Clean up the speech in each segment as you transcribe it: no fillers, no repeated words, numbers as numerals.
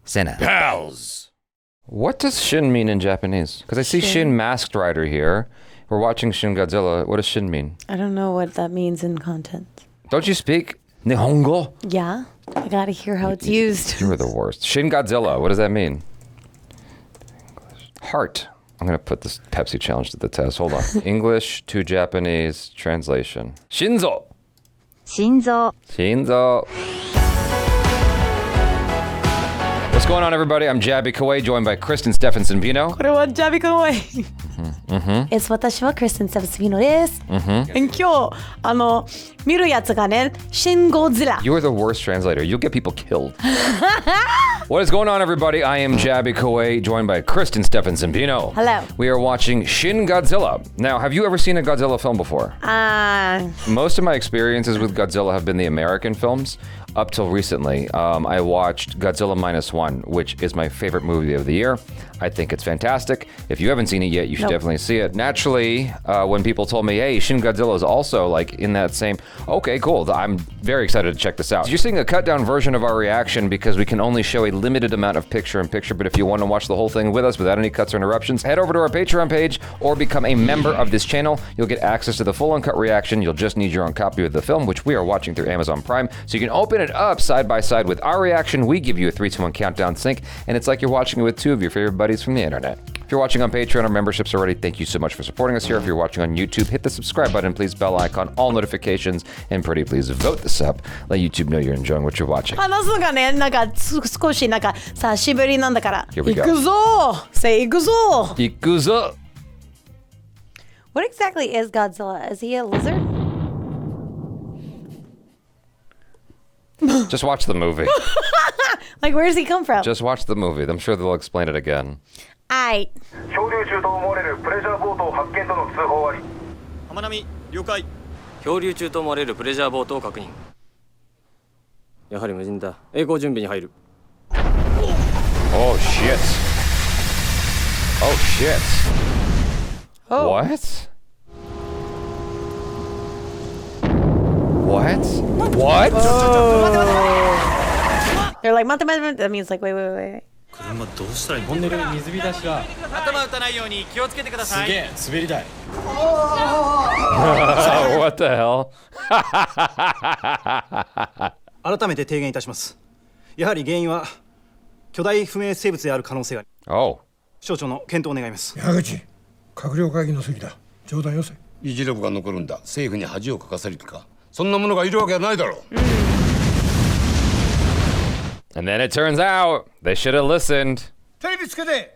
CinePals. What does Shin mean in Japanese? Because I see Shin Masked Rider here. We're watching Shin Godzilla. What does Shin mean? I don't know what that means in content. Don't you speak Nihongo? Yeah, I gotta hear how it's used. You're the worst. Shin Godzilla, what does that mean? Heart. I'm going to put this Pepsi challenge to the test. Hold on. English to Japanese translation. Shinzo. Shinzo. Shinzo. What's going on, everybody? I'm Jaby KOAY, joined by Kristen, STEPHENSONPINO. これはJaby KOAY. It's 私は Kristen STEPHENSONPINO です。今日見るやつがね、Shin Godzilla. You are the worst translator. You'll get people killed. What is going on, everybody? I am Jaby KOAY, joined by Kristen STEPHENSONPINO. Hello. We are watching Shin Godzilla. Now, have you ever seen a Godzilla film before? Most of my experiences with Godzilla have been the American films. Up till recently, I watched Godzilla Minus One, which is my favorite movie of the year. I think it's fantastic. If you haven't seen it yet, you should definitely see it. Naturally, when people told me, hey, Shin Godzilla is also like in that same, okay, cool. I'm very excited to check this out. You're seeing a cut down version of our reaction because we can only show a limited amount of picture-in-picture, but if you want to watch the whole thing with us without any cuts or interruptions, head over to our Patreon page or become a member of this channel. You'll get access to the full uncut reaction. You'll just need your own copy of the film, which we are watching through Amazon Prime. So you can open it up side by side with our reaction. We give you a 3, 2, 1 countdown sync, and it's like you're watching it with two of your favorite buddies from the internet. If you're watching on Patreon or memberships already, thank you so much for supporting us here. If you're watching on YouTube, hit the subscribe button, please, bell icon, all notifications, and pretty please vote this up. Let YouTube know you're enjoying what you're watching. 話すのがね、なんか少しなんか久しぶりなんだから。Here we go. 行くぞ! Say 行くぞ! 行くぞ! What exactly is Godzilla? Is he a lizard? Just watch the movie. Like, where does he come from? Just watch the movie. I'm sure they'll explain it again. Aight. 漂流中と思われるプレジャーボート発見との通報あり。浜波了解。漂流中と思われるプレジャーボートを確認。やはり無人だ。栄光準備に入る。Oh shit. Oh shit. Oh. What? What? What? They're like, that means like, wait. 車どうしたらいいの？トンネル水浸しだ。頭打たないように気をつけてください。すげえ滑り台。What the hell? 改めて提言いたします。やはり原因は巨大不明生物である可能性があり。Oh. 省庁の検討を願います。矢口、閣僚会議の席だ。冗談よせ。議事録が残るんだ。政府に恥をかかせるか。そんなものがいるわけはないだろう。And then it turns out they should have listened. テレビつけて。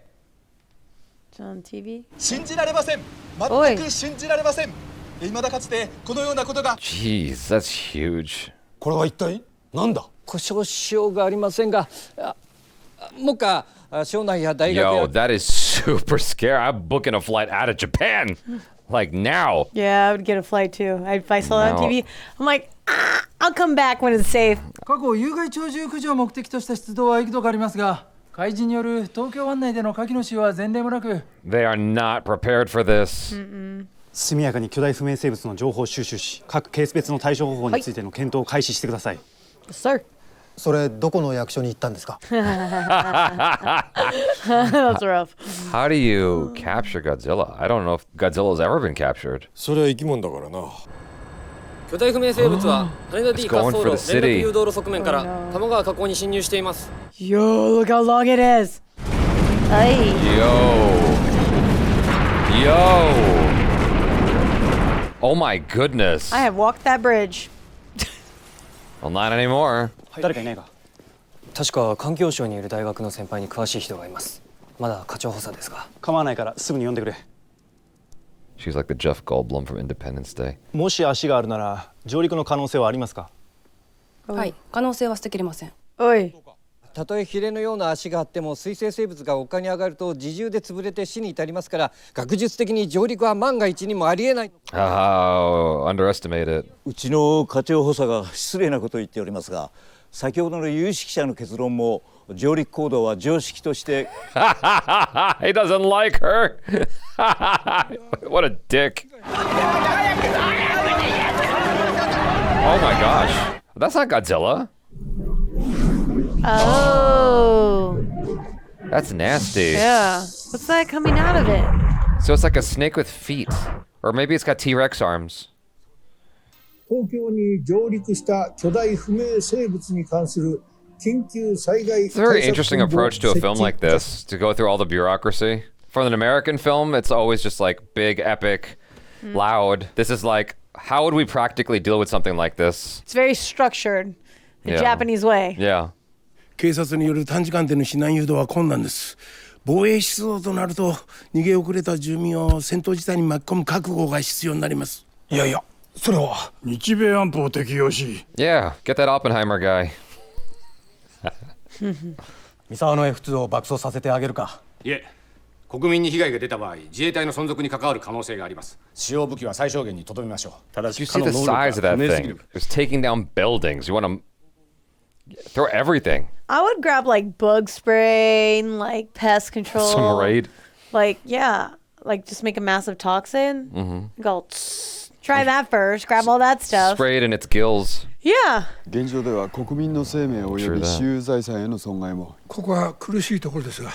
On TV? 信じられません。全く信じられません。未だかつてこのようなことが。Jeez, that's huge. これは一体なんだ？故障しようがありませんが、もか省内や大学や。Yo, that is super scary. I'm booking a flight out of Japan. Like now. Yeah, I would get a flight too. If I saw that on TV, I'm like, I'll come back when it's safe. 過去有害鳥獣駆除を目的とした出動は幾度かありますが、海事による東京湾内での火器の使用は前例もなく。They are not prepared for this. 速やかに巨大不明生物の情報を収集し、各ケース別の対処方法についての検討を開始してください。Sir. それどこの役所に行ったんですか？ That's rough. How do you capture Godzilla? I don't know if Godzilla's ever been captured. それは生き物だからな。巨大不明生物は羽田 D 滑走路 It's going for the city. 連絡誘導路側面から鴨川河口に侵入しています。Yo, look how long it is. Ay. Yo. Oh my goodness. I have walked that bridge. Well, not anymore. 誰かいないか？確か環境省にいる大学の先輩に詳しい人がいます。まだ課長補佐ですが。構わないからすぐに呼んでくれ。She's like the Jeff Goldblum from Independence Day. もし足があるなら上陸の可能性はありますか？はい、可能性は捨てきれません。おい。たとえヒレのような足があっても水生生物が丘に上がると自重で潰れて死に至りますから学術的に上陸は万が一にもありえない。Oh, underestimate it. うちの課長補佐が失礼なことを言っておりますが、先ほどの有識者の結論も上陸行動は常識として。He doesn't like her. What a dick. Oh my gosh. That's not Godzilla. Oh. That's nasty. Yeah. What's that coming out of it? So it's like a snake with feet. Or maybe it's got T-Rex arms. 東京に上陸した巨大不明生物に関する緊急災害 It's a very interesting approach to a film like this, to go through all the bureaucracy. For an American film, it's always just like big, epic, loud. This is like, how would we practically deal with something like this? It's very structured. The Yeah. Japanese way. Yeah. 警察による短時間での避難誘導は困難です。防衛出動となると逃げ遅れた住民を戦闘事態に巻き込む覚悟が必要になります。いやいや、それは日米安保を適用し。Yeah, get that Oppenheimer guy. 三沢の F2 を爆走させてあげるか。いえ、国民に被害が出た場合、自衛隊の存続に関わる可能性があります。使用武器は最小限に留めましょう。ただ You see the size of that thing. It's taking down buildings. You want to throw everything. I would grab like bug spray and like pest control. Some raid. Like, yeah. Like just make a massive toxin. Go, try that first. Grab all that stuff. Spray it in its gills. Yeah. 現状では国民の生命及び私有財産への損害も。ここは苦しいところですが、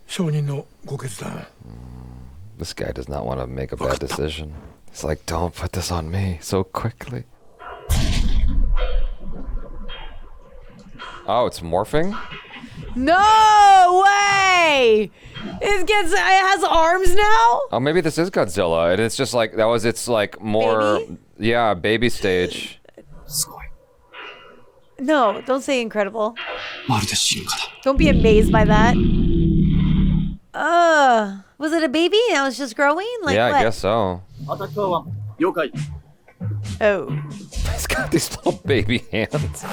証人のご決断。This guy does not want to make a bad decision. It's like, don't put this on me so quickly. Oh, it's morphing? No way! It has arms now? Oh, maybe this is Godzilla, and it's just like, that was its like more, Baby? Yeah, baby stage. No, don't say incredible. Don't be amazed by that. Was it a baby that was just growing? Like Yeah, what? I guess so. Oh. It's got these little baby hands.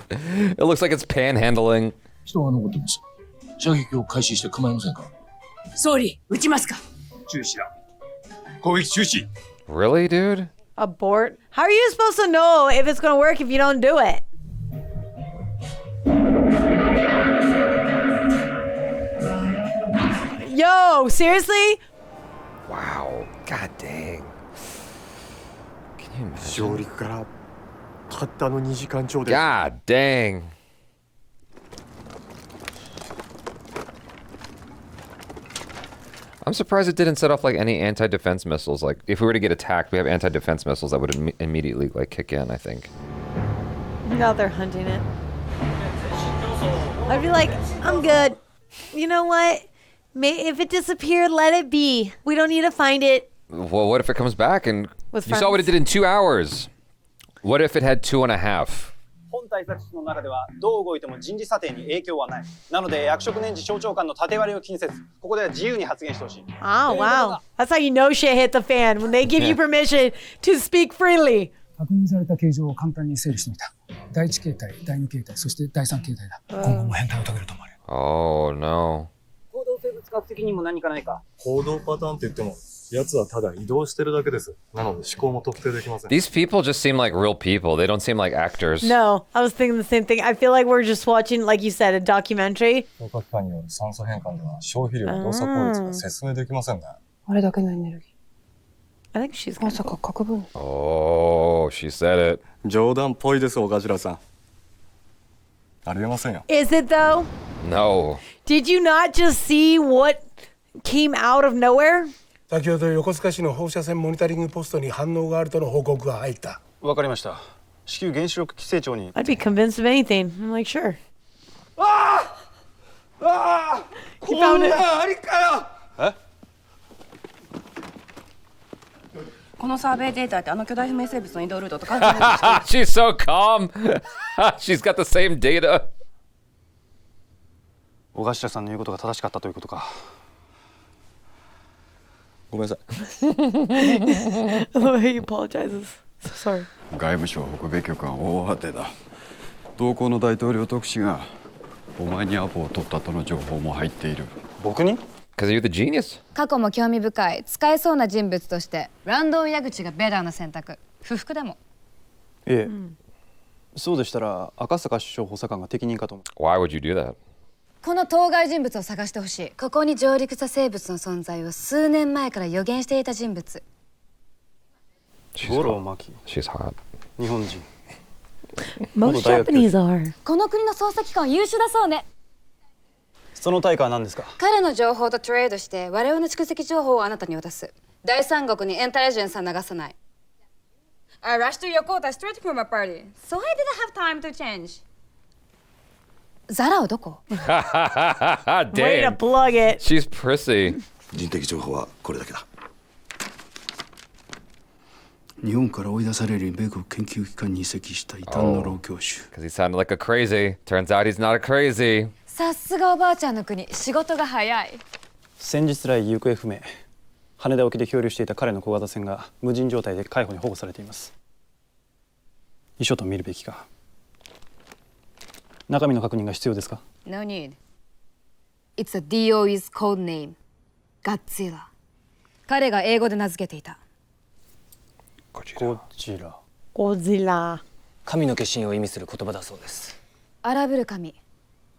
It looks like it's panhandling. 人が残ってます。射撃を開始して構いませんか。総理、撃ちますか。中止だ。攻撃中止。 Really, dude? Abort? How are you supposed to know if it's gonna work if you don't do it? Yo, seriously? Wow. God dang. Can you imagine? 上陸からたったの2時間超で。 God dang. I'm surprised it didn't set off like any anti-defense missiles. Like if we were to get attacked, we have anti-defense missiles that would immediately like kick in, I think. Now they're hunting it. I'd be like, I'm good. You know what? If it disappeared, let it be. We don't need to find it. Well, what if it comes back and With you saw what it did in 2 hours? What if it had 2.5? 本対策室の中ではどう動いても人事査定に影響はない。なので役職年次省庁間の縦割りを気にせず、ここでは自由に発言してほしい。Oh, wow. That's how you know shit hit the fan, when they give you permission to speak freely. 確認された形状を簡単に整理してみた。第一形態、第二形態、そして第三形態だ。今後も変態を遂げると思われる。Oh, no. 行動生物学的にも何かないか。行動パターンって言っても、奴はただ移動してるだけです。なので思考も特定できません。 These people just seem like real people. They don't seem like actors. No, I was thinking the same thing. I feel like we're just watching, like you said, a documentary. 消化器官による酸素変換では消費量動作効率が説明できませんね。あれだけのエネルギー。 I think she's まさか核分。 Oh, she said it. 冗談っぽいです、岡白さん。ありえませんよ。 Is it though? No. Did you not just see what came out of nowhere? 先ほど横須賀市の放射線モニタリングポストに反応があるとの報告が入った。わかりました。至急原子力規制庁に。I'd be convinced of anything. I'm like, sure. ああ！ああ！こんなありかよ！え？このサーベイデータってあの巨大不明生物の移動ルートと関係ない。 She's so calm. She's got the same data. 小頭さんの言うことが正しかったということか。ごめんなさい。He apologizes. So sorry. 外務省北米局は大当てだ。同行の大統領特使がお前にアポを取ったとの情報も入っている。僕に？ Because you're the genius. 過去も興味深い使えそうな人物としてランドン矢口がベラーな選択。不服でも。いえ、そうでしたら赤坂首相補佐官が適任かと思う。 Why would you do that? この当該人物を探してほしい。ここに上陸した生物の存在を数年前から予言していた人物。五郎真希。 She's hot. 日本人。 Most Japanese are. この国の捜査機関は優秀だそうね。その対価は何ですか？彼の情報とトレードして我々の蓄積情報をあなたに渡す。第三国にエンタリジェンスは流さない。I rushed to Yokota straight from a party, so I didn't have time to change. ザラはどこ？ Damn. Way to plug it. She's prissy. 人的情報はこれだけだ。日本から追い出される米国研究機関に移籍した異端の老教授。Because he sounded like a crazy. Turns out he's not a crazy. さすがおばあちゃんの国、仕事が早い。先日来行方不明。羽田沖で漂流していた彼の小型船が無人状態で海保に保護されています。遺書と見るべきか。中身の確認が必要ですか？ No need. It's a DOE's code name. Godzilla. 彼が英語で名付けていた。ゴジラ。ゴジラ。神の化身を意味する言葉だそうです。荒ぶる神。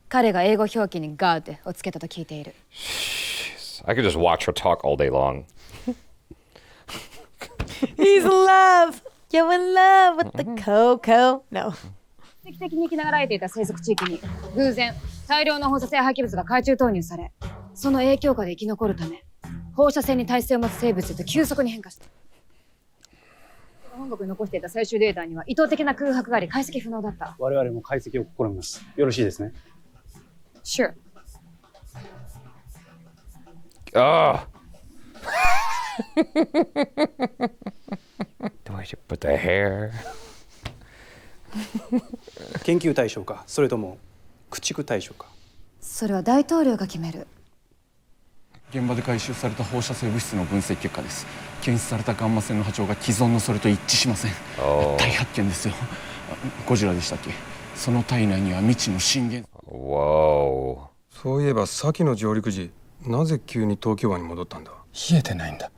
彼が英語表記に God をつけたと聞いている。I could just watch her talk all day long. He's in love. You're in love with the Coco. No. 奇跡的に生きながらえていた生息地域に偶然大量の放射性廃棄物が海中投入され、その影響下で生き残るため放射線に耐性を持つ生物へと急速に変化した。本国に残していた最終データには意図的な空白があり解析不能だった。我々も解析を試みます。よろしいですね。Sure. Oh. Do I should put the hair? 研究対象か、それとも駆逐対象か。それは大統領が決める。現場で回収された放射性物質の分析結果です。検出されたガンマ線の波長が既存のそれと一致しません。大発見ですよ。ゴジラでしたっけ？その体内には未知の震源。Whoa. そういえば先の上陸時、なぜ急に東京湾に戻ったんだ？冷えてないんだ。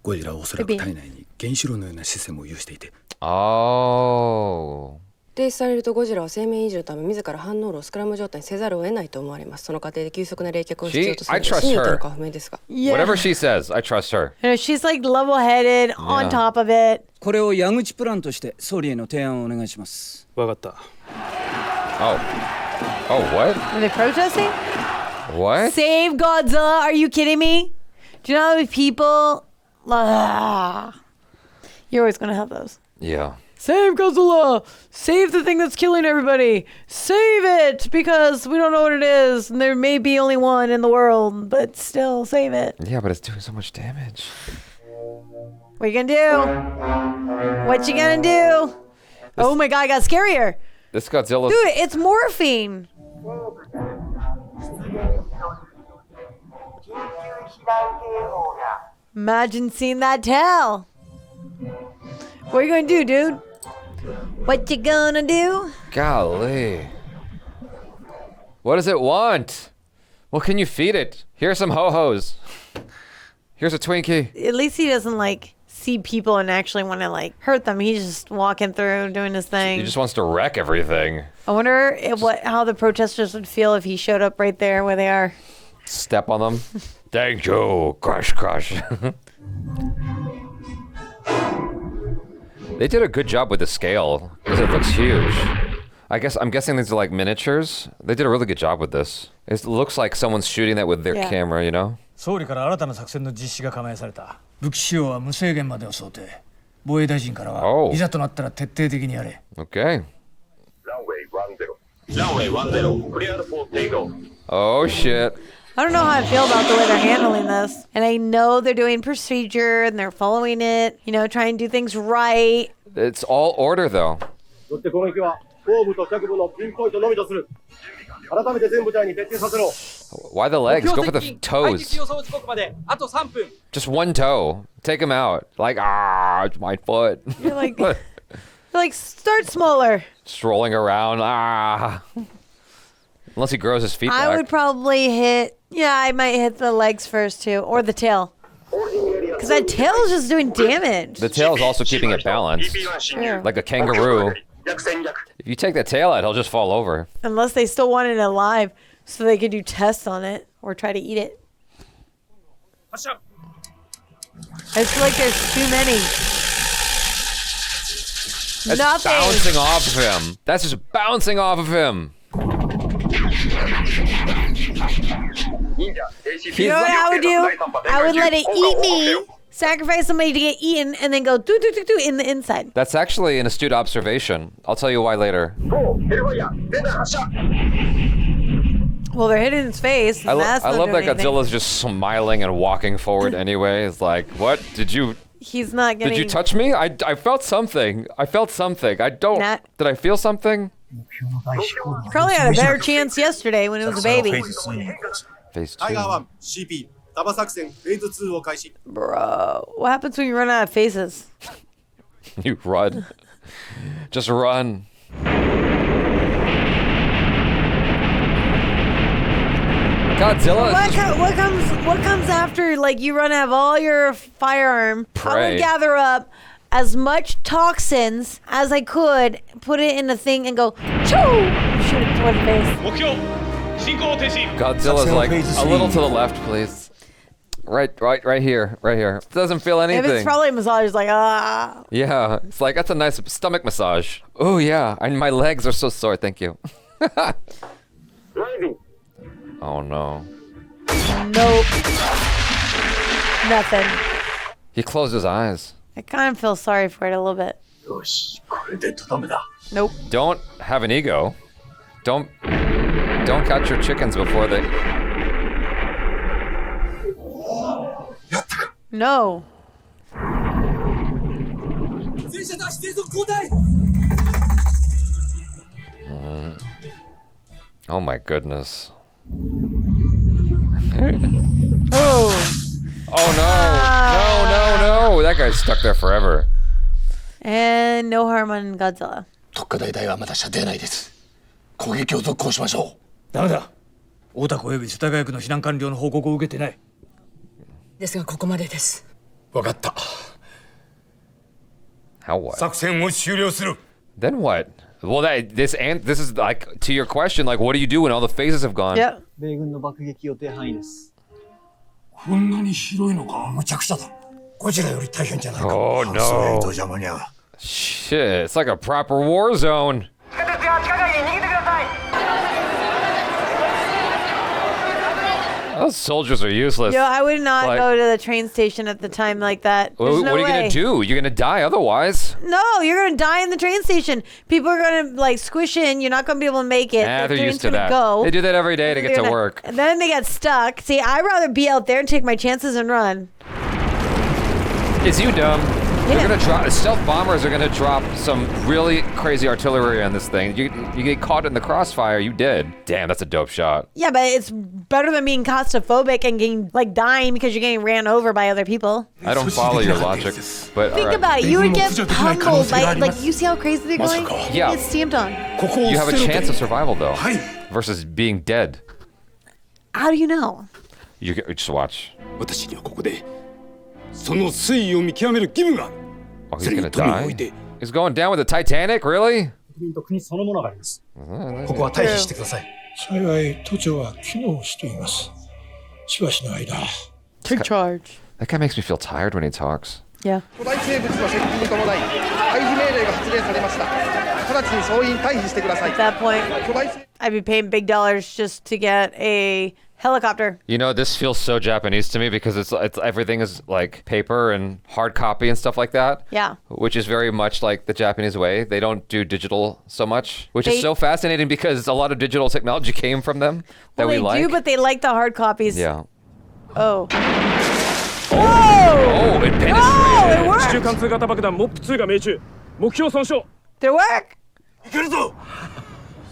ゴジラはおそらく体内に原子炉のようなシステムを有していて。Oh. 停止されるとゴジラは生命維持のため自ら反応炉をスクラム状態にせざるを得ないと思われます。その過程で急速な冷却を必要とする。死に至るか不明ですが。Whatever she says, I trust her. She's like level-headed, on top of it. これを矢口プランとして総理への提案をお願いします。わかった。Oh. Oh, what? Are they protesting? What? Save Godzilla? Are you kidding me? Do you know how many people? You're always gonna have those. Yeah. Save Godzilla! Save the thing that's killing everybody! Save it! Because we don't know what it is, and there may be only one in the world, but still, save it. Yeah, but it's doing so much damage. What you gonna do? What you gonna do? Oh my god, it got scarier. This Godzilla. Dude, it's morphine. Imagine seeing that tail. What are you gonna do, dude? What you gonna do? Golly. What does it want? What can you feed it? Here's some ho-hos. Here's a Twinkie. At least he doesn't like see people and actually want to like hurt them. He's just walking through doing his thing. He just wants to wreck everything. I wonder how the protesters would feel if he showed up right there where they are. Step on them. Thank you. Crush, crush. They did a good job with the scale because it looks huge. I'm guessing these are like miniatures. They did a really good job with this. It looks like someone's shooting that with their camera, you know? 総理から新たな作戦の実施が構えされた。武器使用は無制限までを想定。防衛大臣からは、いざとなったら徹底的にやれ。Okay. Runway 10, cleared for takeoff. Oh shit. I don't know how I feel about the way they're handling this. And I know they're doing procedure and they're following it, you know, trying to do things right. It's all order though. Why the legs? Go for the toes. Just one toe. Take him out. Like, it's my foot. You're like, start smaller. Strolling around. Unless he grows his feet back. I would probably I might hit the legs first too, or the tail. Because that tail is just doing damage. The tail is also keeping it balanced. Sure. Like a kangaroo. If you take the tail out, he'll just fall over. Unless they still want it alive, so they could do tests on it, or try to eat it. I feel like there's too many. That's bouncing off of him. That's just bouncing off of him. You know what I would do? I would let it eat me, sacrifice somebody to get eaten, and then go do in the inside. That's actually an astute observation. I'll tell you why later. Well, they're hitting his face. I love that Godzilla's just smiling and walking forward anyway. It's like, what? He's not getting... Did you touch me? I felt something. I felt something. I don't... Did I feel something? Probably had a better chance yesterday when it was a baby. Phase 2. Bro, what happens when you run out of faces? You run. Just run. Godzilla. What comes after? Like you run out of all your firearm. Prey. I would gather up as much toxins as I could, put it in a thing, and go choo, shoot it toward the face. Godzilla's like a little to the left, please. Right here. It doesn't feel anything. If it's probably a massage, like Yeah, it's like that's a nice stomach massage. Oh yeah, and my legs are so sore. Thank you. Oh no. Nope. Nothing. He closed his eyes. I kind of feel sorry for it a little bit. Nope. Don't have an ego. Don't catch your chickens before they... No. Oh my goodness. Oh. Oh no. That guy's stuck there forever. And no harm on Godzilla. 特化大隊はまだ射程内です。攻撃を続行しましょう。ダメだ。大田区及び世田谷区の避難完了の報告を受けてない。ですがここまでです。わかった。How what? 作戦を終了する。 Then what? Well, this is like to your question. Like, what do you do when all the phases have gone? Yep. 米軍の爆撃予定範囲です。こんなに広いのか。むちゃくちゃだ。ゴジラより大変じゃないか。Oh no. Shit, it's like a proper war zone. Those soldiers are useless. Yo, I would not go to the train station at the time like that. What are you gonna do? You're gonna die otherwise. No, you're gonna die in the train station. People are gonna like squish in. You're not gonna be able to make it. They're used to that. They do that every day to get to work. And then they get stuck. See, I'd rather be out there and take my chances and run. Is you dumb? Yeah. They're gonna drop. Stealth bombers are gonna drop some really crazy artillery on this thing. You get caught in the crossfire, you dead. Damn, that's a dope shot. Yeah, but it's better than being claustrophobic and getting like dying because you're getting ran over by other people. I don't follow your logic, but think about it. You would get pummeled by like you see how crazy they're going. Yeah. You get stamped on. You have a chance of survival though, versus being dead. How do you know? You just watch. Oh, he's gonna die. He's going down with the Titanic, really? と国そのものがあります。ここは退避してください。幸い都庁は機能しています。しばしの間。Take charge. That guy makes me feel tired when he talks. Yeah. 巨大生物の接近に伴い退避命令が発令されました。直ちに総員退避してください。At that point, I'd be paying big dollars just to get a helicopter. You know, this feels so Japanese to me because it's everything is like paper and hard copy and stuff like that. Yeah. Which is very much like the Japanese way. They don't do digital so much, which is so fascinating because a lot of digital technology came from them that we like. They do, but they like the hard copies. Yeah. Oh. Whoa! Oh, it penetrated. Oh, it worked. 地中貫通型爆弾モップ2が命中。目標損傷。 Did it work? いけるぞ。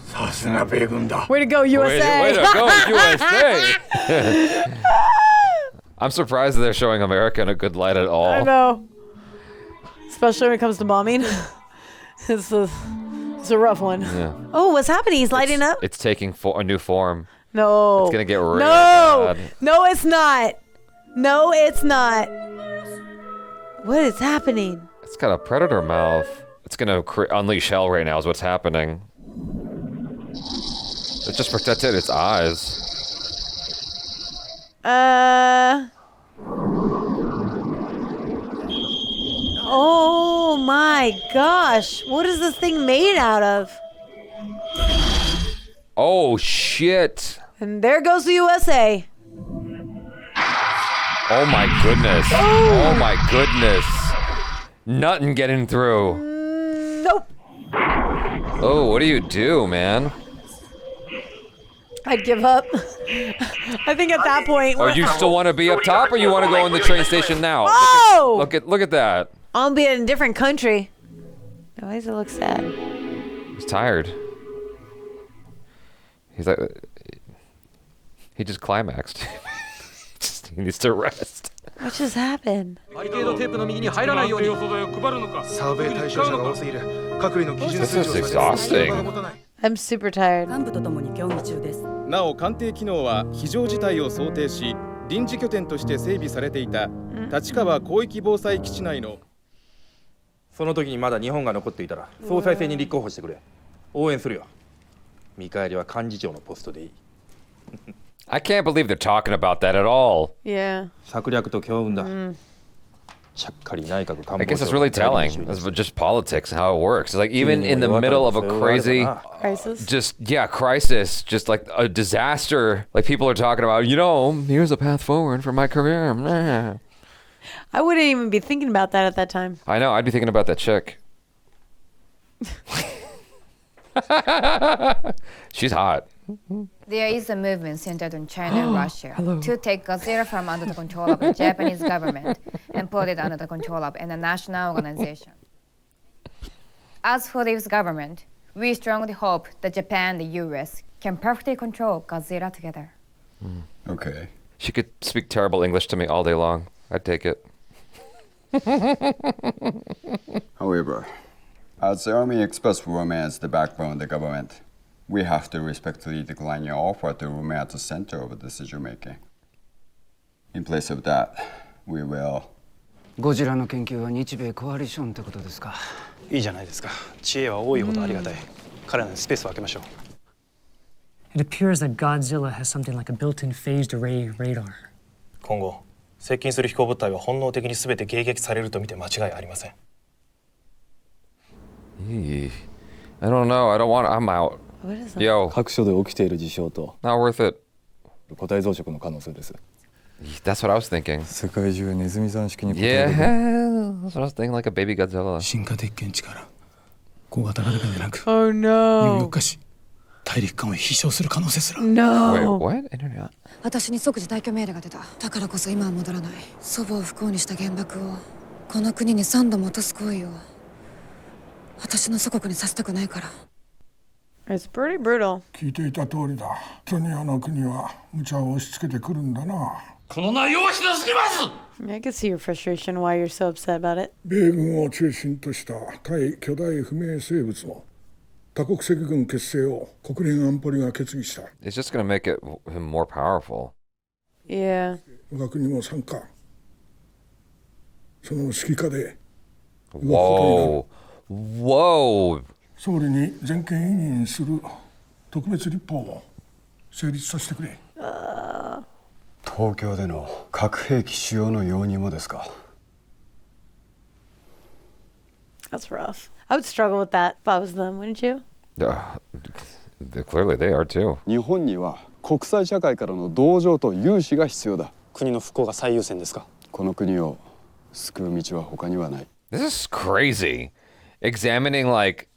さすが米軍だ。 Way to go, USA! Way to go, USA! I'm surprised that they're showing America in a good light at all. I know. Especially when it comes to bombing. It's a rough one. Yeah. Oh, what's happening? He's lighting up? It's taking a new form. No. It's gonna get real bad. No, it's not. No, it's not. What is happening? It's got a predator mouth. It's gonna unleash hell right now is what's happening. It just protected its eyes. Oh my gosh. What is this thing made out of? Oh shit. And there goes the USA. Oh my goodness. Oh my goodness. Nothing getting through. Nope. Oh, what do you do, man? I'd give up. I think at that point. Oh, you still want to be up top, or you want to go in the train station now? Oh! Look at that. I'll be in a different country. Why does it look sad? He's tired. He's like, he just climaxed. He needs to rest. What just happened? This is exhausting. I'm super tired. なお艦艇機能は非常事態を想定し臨時拠点として整備されていた立川広域防災基地内のその時にまだ日本が残っていたら総裁選に立候補してくれ。応援するよ。見返りは幹事長のポストでいい。I can't believe they're talking about that at all. Yeah. 策略と強運だ。ちゃっかり内閣官房長。I guess it's really telling. It's just politics and how it works. It's like even in the middle of a crazy crisis, crisis, just like a disaster. Like people are talking about, here's a path forward for my career. I wouldn't even be thinking about that at that time. I know. I'd be thinking about that chick. She's hot. There is a movement centered on China and Russia to take Godzilla from under the control of the Japanese government and put it under the control of a national organization. As for this government, we strongly hope that Japan and the US can perfectly control Godzilla together. Okay. She could speak terrible English to me all day long. I'd take it. However, as the Army expressed women as the backbone of the government, we have to respectfully decline your offer to remain at the center of decision making. In place of that, we will. ゴジラの研究は日米コアリションってことですか。いいじゃないですか。知恵は多いほどありがたい。彼らにスペースを空けましょう。It appears that Godzilla has something like a built-in phased array radar. 今後、接近する飛行物体は本能的に全て迎撃されると見て間違いありません。I don't know. I don't want. I'm out. What is that? Yo. 各所で起きている事象と Not worth it. 個体増殖の可能性です。That's what I was thinking. 世界中ネズミ算式に Yeah, that's what I was thinking, like a baby Godzilla. 進化鉄拳力小型だけでなく Oh no. 有力化し大陸間を飛翔する可能性すら No. Wait, what? Internet? 私に即時退去命令が出た。だからこそ今は戻らない。祖母を不幸にした原爆をこの国に3度も落とす行為を私の祖国にさせたくないから。It's pretty brutal. 聞いていた通りだ。巨乳の国は無茶を押し付けてくるんだな。この内容はひどすぎます。I can see your frustration why you're so upset about it. 米軍を中心とした対巨大不明生物の多国籍軍結成を国連安保理が決議した。It's just gonna make him more powerful. Yeah. 我が国も参加。その指揮下で。Whoa. Whoa. 総理に全権委任する特別立法を成立させてくれ。東京での核兵器使用の容認もですか。That's rough. I would struggle with that if I was them, wouldn't you? Clearly they are too. 日本には国際社会からの同情と融資が必要だ。国の復興が最優先ですか。この国を救う道は他にはない。This is crazy. Examining like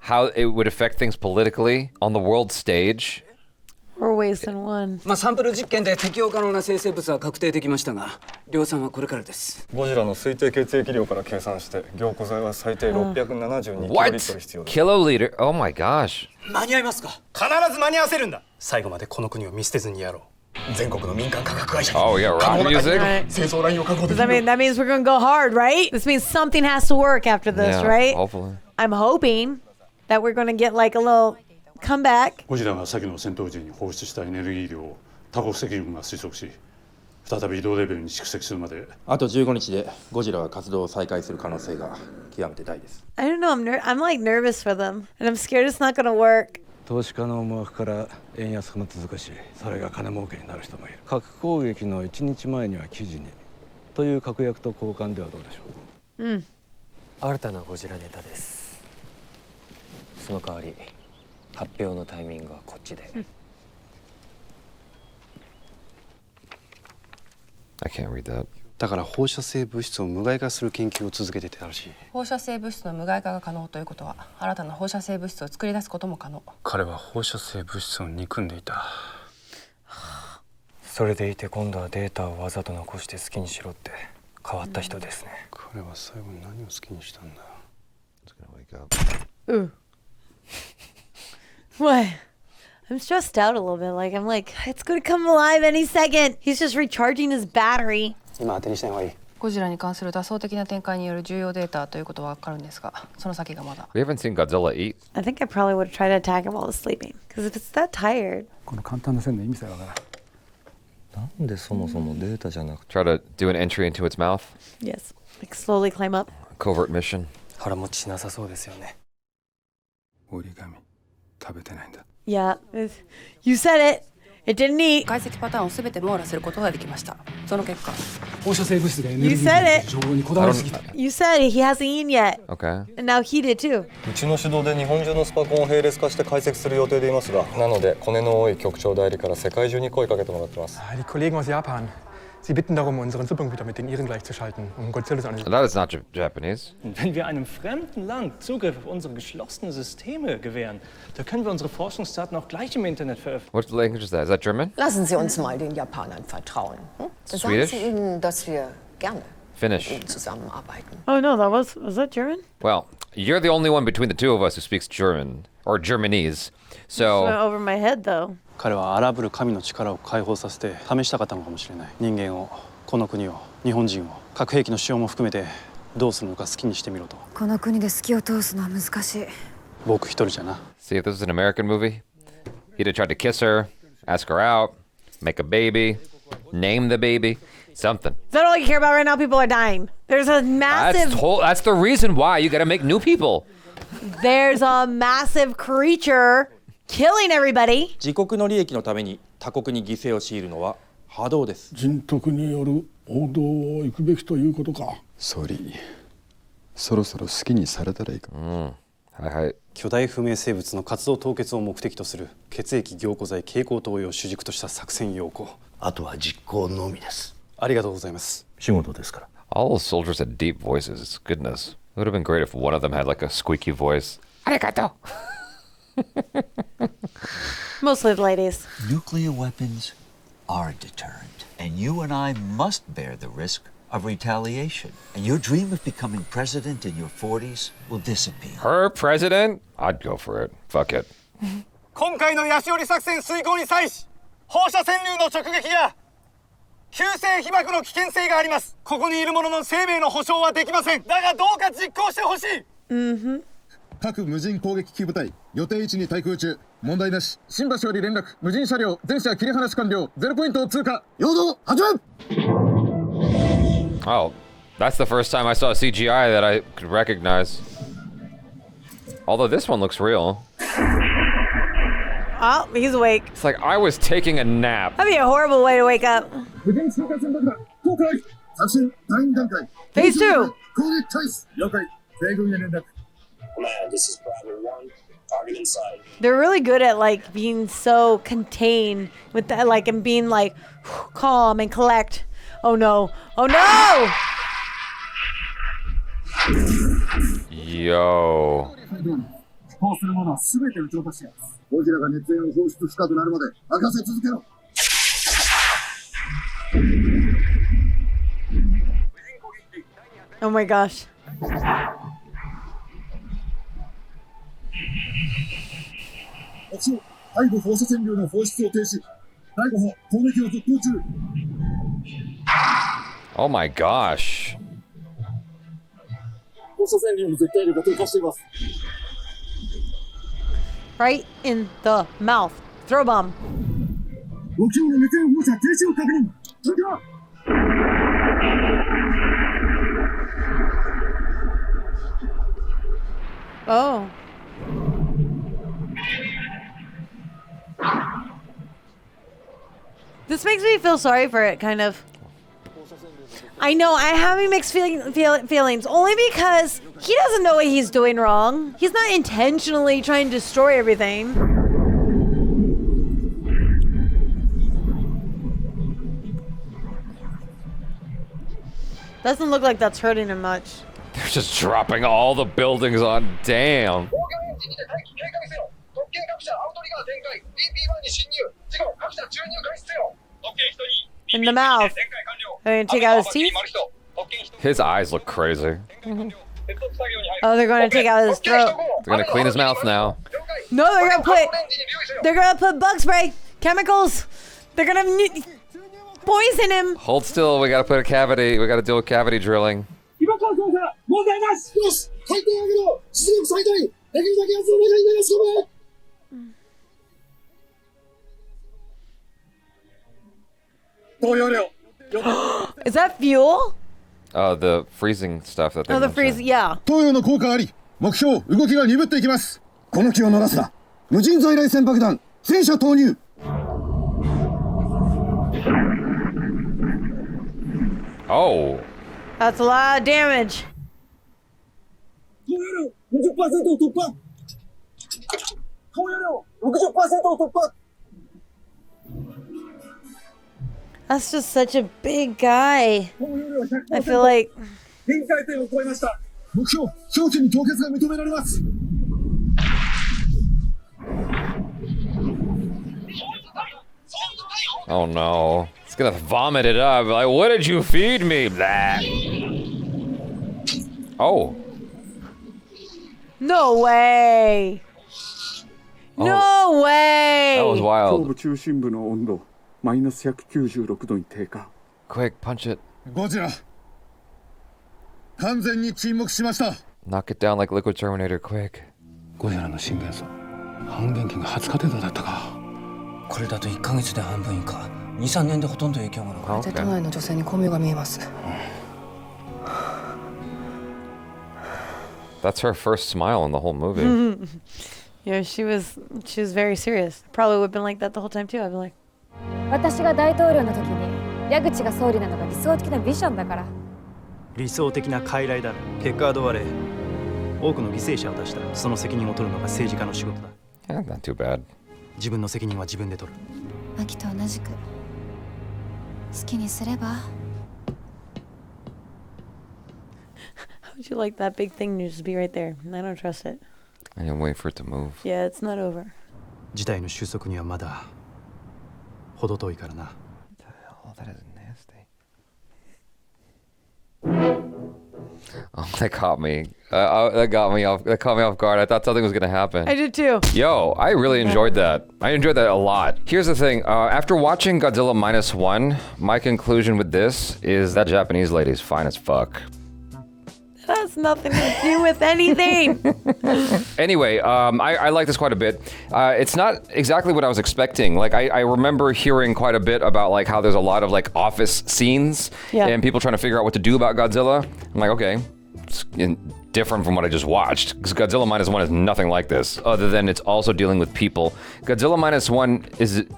how it would affect things politically on the world stage. Or ways than one. サンプル実験で適用可能な生成物は確定できましたが、量産はこれからです。ゴジラの推定血液量から計算して、凝固剤は最低672キロリットル必要です。Kiloliter? Oh my gosh. 間に合いますか？必ず間に合わせるんだ。最後までこの国を見捨てずにやろう。全国の民間科学会社。Oh yeah, rock music. That means we're gonna go hard, right? This means something has to work after this, Yeah, right? hopefully. I'm hoping that we're gonna get like a little comeback. ゴジラが先の戦闘時に放出したエネルギー量を多国籍軍が推測し、再び移動レベルに蓄積するまで。あと15日でゴジラは活動を再開する可能性が極めて大です。I don't know. I'm like nervous for them, and I'm scared it's not gonna work. 投資家の思惑から円安も続くし、それが金儲けになる人もいる。核攻撃の1日前には記事にという確約と交換ではどうでしょう。新たなゴジラネタです。その代わり発表のタイミングはこっちで。I can't read that. だから放射性物質を無害化する研究を続けていたらしい。放射性物質の無害化が可能ということは、新たな放射性物質を作り出すことも可能。彼は放射性物質を憎んでいた。それでいて今度はデータをわざと残して好きにしろって変わった人ですね。彼は最後に何を好きにしたんだ。Ooh. What? I'm stressed out a little bit. Like, I'm like, it's gonna come alive any second. He's just recharging his battery. 今当てにした方がいい。ゴジラに関する多層的な展開による重要データということは分かるんですが、その先がまだ。We haven't seen Godzilla eat. I think I probably would try to attack him while he's sleeping. Because if it's that tired. この簡単な線の意味さえわからん。なんでそもそもデータじゃなくて。Try to do an entry into its mouth. Yes. Like slowly climb up. Covert mission. 腹持ちしなさそうですよね。折り紙食べてないんだ。Yeah. You said it. It didn't eat. 解析パターンをすべて網羅することができました。その結果。放射性物質がエネルギーの情報にこだわりすぎた。You said it. He hasn't eaten yet. Okay. And now he did too. うちの主導で日本中のスパコンを並列化して解析する予定でいますが、なのでコネの多い局長代理から世界中に声かけてもらってます。Die Kollegen aus Japan. Sie bitten darum, unseren Supercomputer mit den ihren gleichzuschalten, um Godzilla zu analysieren. That is not Japanese. Wenn wir einem fremden Land Zugriff auf unsere geschlossenen Systeme gewähren, da können wir unsere Forschungsdaten auch gleich im Internet veröffentlichen. What language is that? Is that German? Lassen Sie uns mal den Japanern vertrauen. Sagen Sie ihnen, dass wir gerne Finnish. mit ihnen zusammenarbeiten. Oh no, was that German? Well, you're the only one between the two of us who speaks German or Germanese. So went over my head though. 彼は荒ぶる神の力を解放させて試したかったのかもしれない。人間を、この国を、日本人を、核兵器の使用も含めてどうするのか好きにしてみろと。この国で好きを通すのは難しい。僕一人じゃな。See, if this was an American movie, he'd have tried to kiss her, ask her out, make a baby, name the baby, something. Is that all you care about right now? People are dying. There's a massive... That's the reason why you gotta make new people. There's a massive creature killing everybody. 自国の利益のために他国に犠牲を強いるのは波動です。人徳による王道を行くべきということか。総理、そろそろ好きにされたらいいか。はいはい。巨大不明生物の活動凍結を目的とする血液凝固剤経口投与を主軸とした作戦要項。あとは実行のみです。ありがとうございます。仕事ですから。All the soldiers had deep voices. Goodness. It would have been great if one of them had like a squeaky voice. Arigato. Mostly the ladies. Nuclear weapons are a deterrent, and you and I must bear the risk of retaliation. And your dream of becoming president in your 40s will disappear. Her president? I'd go for it. Fuck it. 今回のヤシオリ作戦遂行に際し、放射線流の直撃や急性被爆の危険性があります。ここにいる者の生命の保証はできません。だがどうか実行してほしい。各無人攻撃機部隊予定位置に対空中。問題なし。新橋より連絡。無人車両全車切り離し完了。ゼロポイントを通過。陽動始め。Oh, that's the first time I saw CGI that I could recognize. Although this one looks real. Oh, he's awake. It's like I was taking a nap. That'd be a horrible way to wake up. Phase 2. Command, this is Bravo 1. Target in sight. They're really good at like being so contained with that, like, and being like calm and collect. Oh no! Oh no! Yo. 放するものは全て撃ち落としてやる。ゴジラが熱源を放出不可となるまで明かせ続けろ。Oh my gosh. Oh my gosh. Right in the mouth. Throw bomb. Oh. This makes me feel sorry for it, kind of. I know, I'm having mixed feelings, only because he doesn't know what he's doing wrong. He's not intentionally trying to destroy everything. Doesn't look like that's hurting him much. They're just dropping all the buildings on. Damn. In the mouth. Are they gonna take out his teeth? His eyes look crazy. Oh, they're gonna take out his throat. They're gonna clean his mouth now. No, they're gonna put bug spray, chemicals. They're gonna poison him. Hold still. We gotta put a cavity. We gotta do a cavity drilling. Is that fuel? The freezing stuff that they Oh, the freeze, yeah. 投与の効果あり、目標動きが鈍っていきます。この気を乗らすな。無人在来線爆弾、戦車投入。Oh. That's a lot of damage. 投与量 50% を突破。投与量 60% を突破。 That's just such a big guy. I feel like. 臨界点を超えました。目標、表記に凍結が認められます。Oh no. It's gonna vomit it up. Like, what did you feed me? Blah. Oh. No way. No way. That was wild. 頭部中心部の温度、マイナス196度に低下。Quick, punch it. ゴジラ。完全に沈黙しました。Knock it down like Liquid Terminator, quick. ゴジラの震源層、半減期が20日程度だったか。これだと1ヶ月で半分以下、2、3年でほとんど影響が残る。都内の女性に巧妙が見えます。That's her first smile in the whole movie. Yeah, she was very serious. Probably would have been like that the whole time too. I'd be like. 私が大統領の時に矢口が総理なのが理想的なビジョンだから。理想的な傀儡だ。結果はどうあれ、多くの犠牲者を出したその責任を取るのが政治家の仕事だ。Yeah, not too bad. 自分の責任は自分で取る。マキと同じく好きにすれば。How would you like that big thing to just be right there? I don't trust it. I can wait for it to move. Yeah, it's not over. 事態の収束にはまだ程遠いからな。Oh, that is nasty. Oh, that caught me. That caught me off guard. I thought something was gonna happen. I did too. Yo, I really enjoyed that. I enjoyed that a lot. Here's the thing. After watching Godzilla Minus One, my conclusion with this is that Japanese lady's fine as fuck. That has nothing to do with anything. Anyway, I like this quite a bit. It's not exactly what I was expecting. Like, I remember hearing quite a bit about like how there's a lot of like office scenes and people trying to figure out what to do about Godzilla. I'm like, okay, it's different from what I just watched, because Godzilla Minus One is nothing like this, other than it's also dealing with people. Godzilla Minus One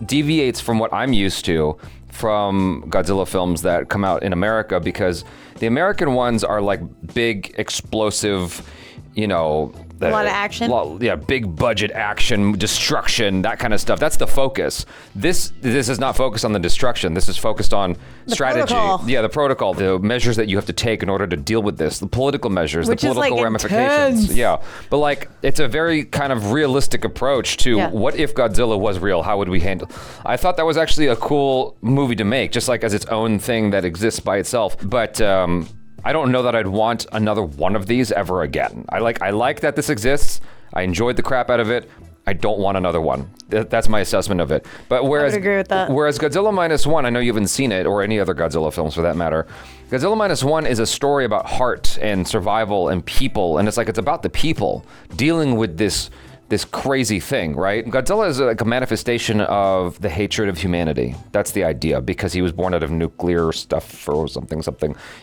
deviates from what I'm used to from Godzilla films that come out in America, because the American ones are like big, explosive, you know, a lot of action. Big budget action, destruction, that kind of stuff. That's the focus. This is not focused on the destruction. This is focused on the strategy. Protocol. Yeah, the protocol, the measures that you have to take in order to deal with this, the political measures, the political ramifications. Intense. Yeah, but like it's a very kind of realistic approach to what if Godzilla was real? How would we handle? I thought that was actually a cool movie to make, just like as its own thing that exists by itself. But I don't know that I'd want another one of these ever again. I like that this exists. I enjoyed the crap out of it. I don't want another one. That's my assessment of it. But whereas, I would agree with that. Whereas Godzilla Minus One, I know you haven't seen it, or any other Godzilla films for that matter. Godzilla Minus One is a story about heart and survival and people, and it's about the people dealing with this crazy thing, right? Godzilla is like a manifestation of the hatred of humanity. That's the idea, because he was born out of nuclear stuff or something.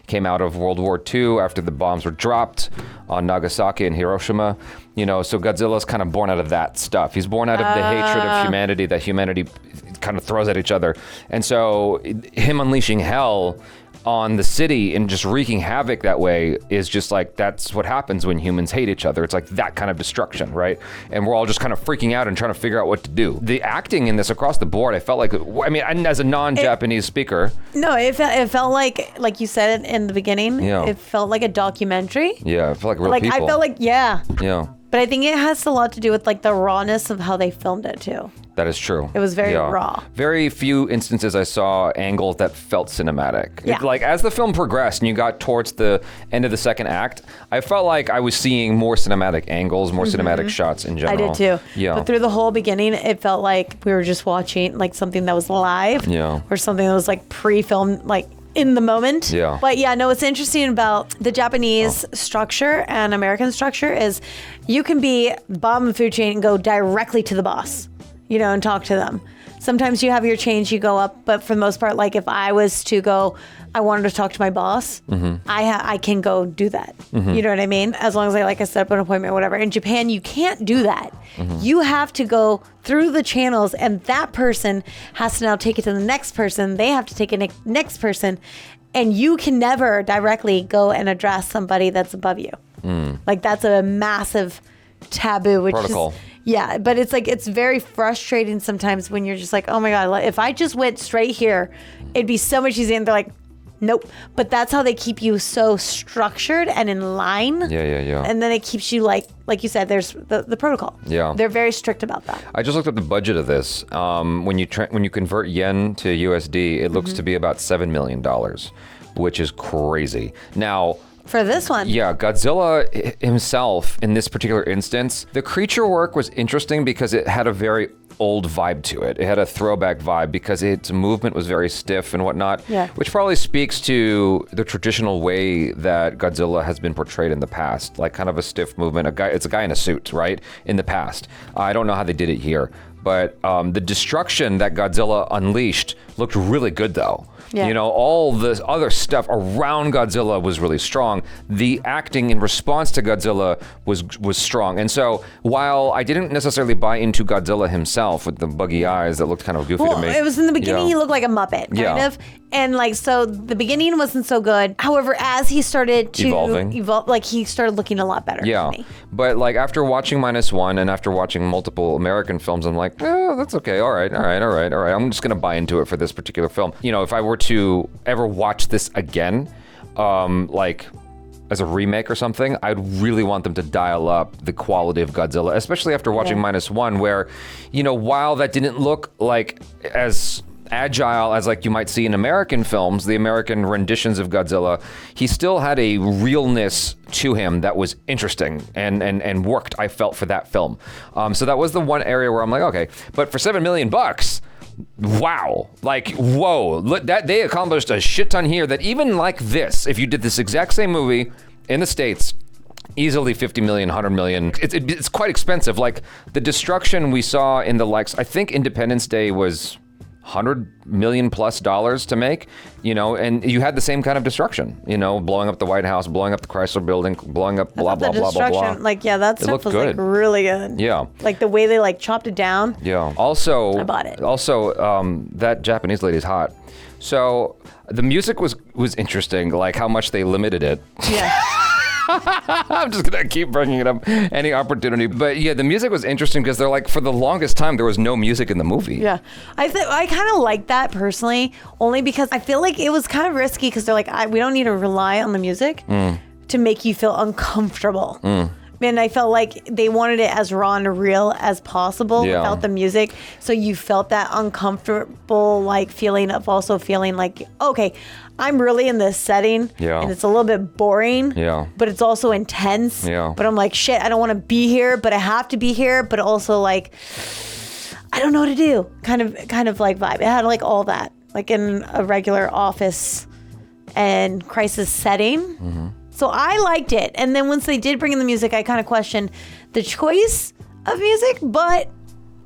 Came out of World War II after the bombs were dropped on Nagasaki and Hiroshima. You know, so Godzilla's kind of born out of that stuff. He's born out of the hatred of humanity that humanity kind of throws at each other. And so him unleashing hell on the city and just wreaking havoc that way is just like, that's what happens when humans hate each other. It's like that kind of destruction, right? And we're all just kind of freaking out and trying to figure out what to do. The acting in this across the board, I felt like, I mean, as a non-Japanese speaker. No, it felt like you said it in the beginning, it felt like a documentary. Yeah, it felt like real people. I felt like, yeah. Yeah. But I think it has a lot to do with like the rawness of how they filmed it too. That is true. It was very raw. Very few instances I saw angles that felt cinematic. Yeah. Like as the film progressed and you got towards the end of the second act, I felt like I was seeing more cinematic angles, more cinematic shots in general. I did too. Yeah. But through the whole beginning, it felt like we were just watching like something that was live. Yeah. Or something that was like pre-filmed, like in the moment. Yeah. But yeah, no, what's interesting about the Japanese structure and American structure is you can be bottom of the food chain and go directly to the boss, you know, and talk to them. Sometimes you have your chains, you go up, but for the most part, like if I was to go, I wanted to talk to my boss, I can go do that. You know what I mean? As long as I set up an appointment or whatever. In Japan, you can't do that. You have to go through the channels and that person has to now take it to the next person. They have to take it next person. And you can never directly go and address somebody that's above you. Like that's a massive taboo, which protocol. is, yeah, but it's like, it's very frustrating sometimes when you're just like, oh my God, if I just went straight here, it'd be so much easier. And they're like, nope. But that's how they keep you so structured and in line. Yeah. And then it keeps you like you said, there's the protocol. Yeah. They're very strict about that. I just looked at the budget of this. When you convert yen to USD, it looks to be about $7 million, which is crazy. Now, for this one. Yeah, Godzilla himself, in this particular instance, the creature work was interesting because it had a very old vibe to it. It had a throwback vibe because its movement was very stiff and whatnot, which probably speaks to the traditional way that Godzilla has been portrayed in the past, like kind of a stiff movement. It's a guy in a suit, right? In the past. I don't know how they did it here, but the destruction that Godzilla unleashed looked really good though. Yeah. You know, all the other stuff around Godzilla was really strong. The acting in response to Godzilla was strong. And so while I didn't necessarily buy into Godzilla himself with the buggy eyes that looked kind of goofy to me. It was in the beginning, he looked like a Muppet, kind of. And like, so the beginning wasn't so good. However, as he started to evolve, like he started looking a lot better to me. But like after watching Minus One and after watching multiple American films, I'm like, oh, that's okay. All right. I'm just going to buy into it for this particular film. You know, if I were to ever watch this again, like as a remake or something, I'd really want them to dial up the quality of Godzilla, especially after watching Minus One, where, you know, while that didn't look like as agile as like you might see in American films, the American renditions of Godzilla, he still had a realness to him that was interesting and worked, I felt, for that film. So that was the one area where I'm like, okay, but for $7 million, wow, like, whoa, that they accomplished a shit ton here that even like this, if you did this exact same movie in the States, easily 50 million, 100 million. It's quite expensive. Like the destruction we saw in the likes, I think Independence Day was $100 million plus to make, you know, and you had the same kind of destruction, you know, blowing up the White House, blowing up the Chrysler building, blowing up blah, blah, blah, blah, blah. Like, yeah, that stuff was like really good. Yeah. Like the way they like chopped it down. Yeah. Also, I bought it. Also, that Japanese lady's hot. So the music was interesting, like how much they limited it. Yeah. I'm just gonna keep bringing it up any opportunity. But yeah, the music was interesting because they're like, for the longest time, there was no music in the movie. Yeah. I kind of like that personally, only because I feel like it was kind of risky because they're like, we don't need to rely on the music to make you feel uncomfortable. And I felt like they wanted it as raw and real as possible without the music. So you felt that uncomfortable like feeling of also feeling like, okay, I'm really in this setting and it's a little bit boring, but it's also intense. But I'm like, shit, I don't want to be here, but I have to be here. But also like, I don't know what to do. Kind of like vibe. It had like all that, like in a regular office and crisis setting. So I liked it. And then once they did bring in the music, I kind of questioned the choice of music, but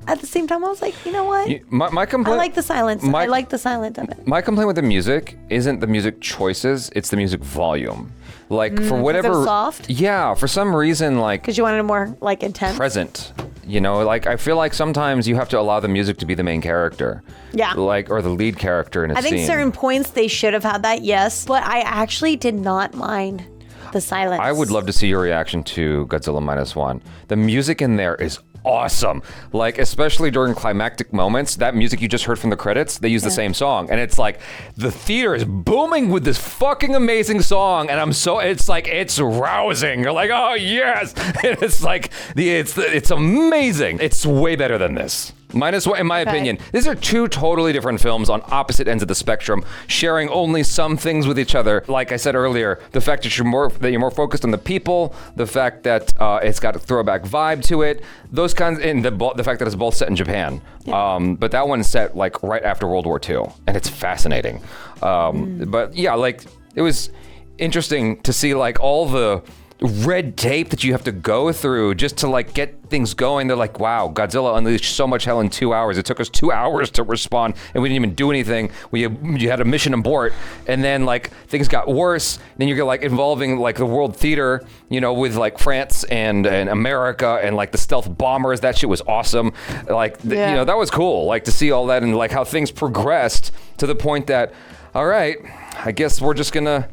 at the same time, I was like, you know what? My complaint, I like the silence. I like the silence of it. My complaint with the music isn't the music choices, it's the music volume. Like for whatever... Is it soft? Yeah, for some reason, like... Because you wanted it more like intense? Present. You know, like I feel like sometimes you have to allow the music to be the main character. Yeah. Like, or the lead character in a I think scene. certain points they should have had that, yes. But I actually did not mind the silence. I would love to see your reaction to Godzilla Minus One. The music in there is awesome. Like, especially during climactic moments, that music you just heard from the credits, they use the same song. And it's like, the theater is booming with this fucking amazing song. And it's rousing. You're like, oh yes. And it's like, it's amazing. It's way better than this. Minus One, in my opinion. These are two totally different films on opposite ends of the spectrum, sharing only some things with each other. Like I said earlier, the fact that you're more focused on the people, the fact that it's got a throwback vibe to it, those kinds, and the fact that it's both set in Japan. Yeah. But that one's set like right after World War II, and it's fascinating. But yeah, like it was interesting to see like all the red tape that you have to go through just to like get things going. They're like, wow, Godzilla unleashed so much hell in 2 hours. It took us 2 hours to respond and we didn't even do anything. You had a mission abort, and then like things got worse. Then you're like involving like the world theater, you know, with like France and America and like the stealth bombers. That shit was awesome. Like, you know, that was cool. Like to see all that and like how things progressed to the point that, all right, I guess we're just gonna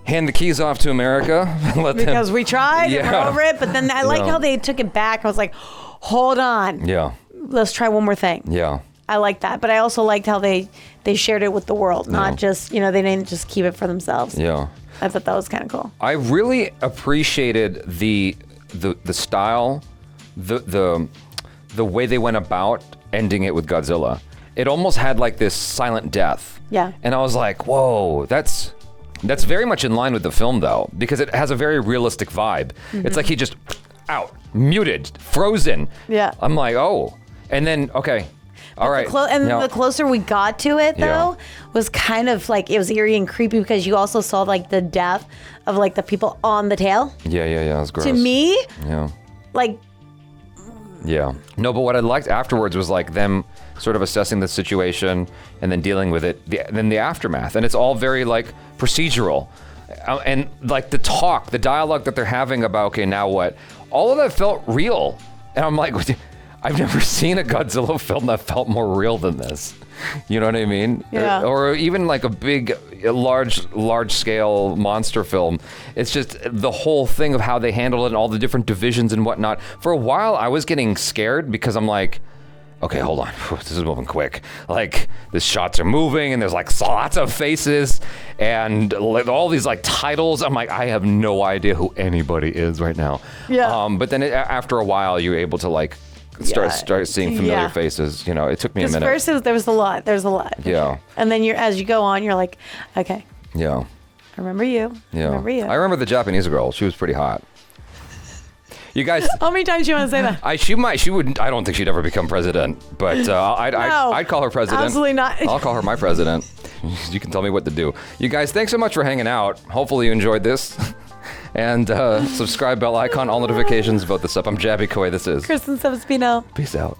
hand the keys off to America. Because we tried and we're over it. But then I like how they took it back. I was like, hold on. Yeah. Let's try one more thing. Yeah. I like that. But I also liked how they shared it with the world, not just, you know, they didn't just keep it for themselves. Yeah. I thought that was kind of cool. I really appreciated the style, the way they went about ending it with Godzilla. It almost had like this silent death. Yeah. And I was like, whoa, that's very much in line with the film, though, because it has a very realistic vibe. Mm-hmm. It's like he just out, muted, frozen. Yeah. I'm like, oh. And then, okay, all right. The closer we got to it, though, was kind of like, it was eerie and creepy because you also saw like the death of like the people on the tail. Yeah, it was gross. To me, like... Yeah. No, but what I liked afterwards was like them sort of assessing the situation and then dealing with it, then the aftermath. And it's all very like procedural. And like the dialogue that they're having about, okay, now what? All of that felt real. And I'm like, I've never seen a Godzilla film that felt more real than this. You know what I mean? Yeah. Or even like a large scale monster film. It's just the whole thing of how they handle it and all the different divisions and whatnot. For a while, I was getting scared because I'm like, okay, hold on. This is moving quick. Like, the shots are moving and there's like lots of faces and all these like titles. I'm like, I have no idea who anybody is right now. Yeah. But then after a while, you're able to like start seeing familiar faces. You know, it took me a minute. First, there's a lot. Yeah. And then as you go on, you're like, okay. Yeah. I remember you. Yeah. I remember you. I remember the Japanese girl. She was pretty hot. You guys. How many times do you want to say that? She wouldn't. I don't think she'd ever become president. But I'd call her president. Absolutely not. I'll call her my president. You can tell me what to do. You guys, thanks so much for hanging out. Hopefully you enjoyed this. And subscribe, bell icon, all notifications, vote this up. I'm Jaby KOAY. This is Kristen STEPHENSONPINO. Peace out.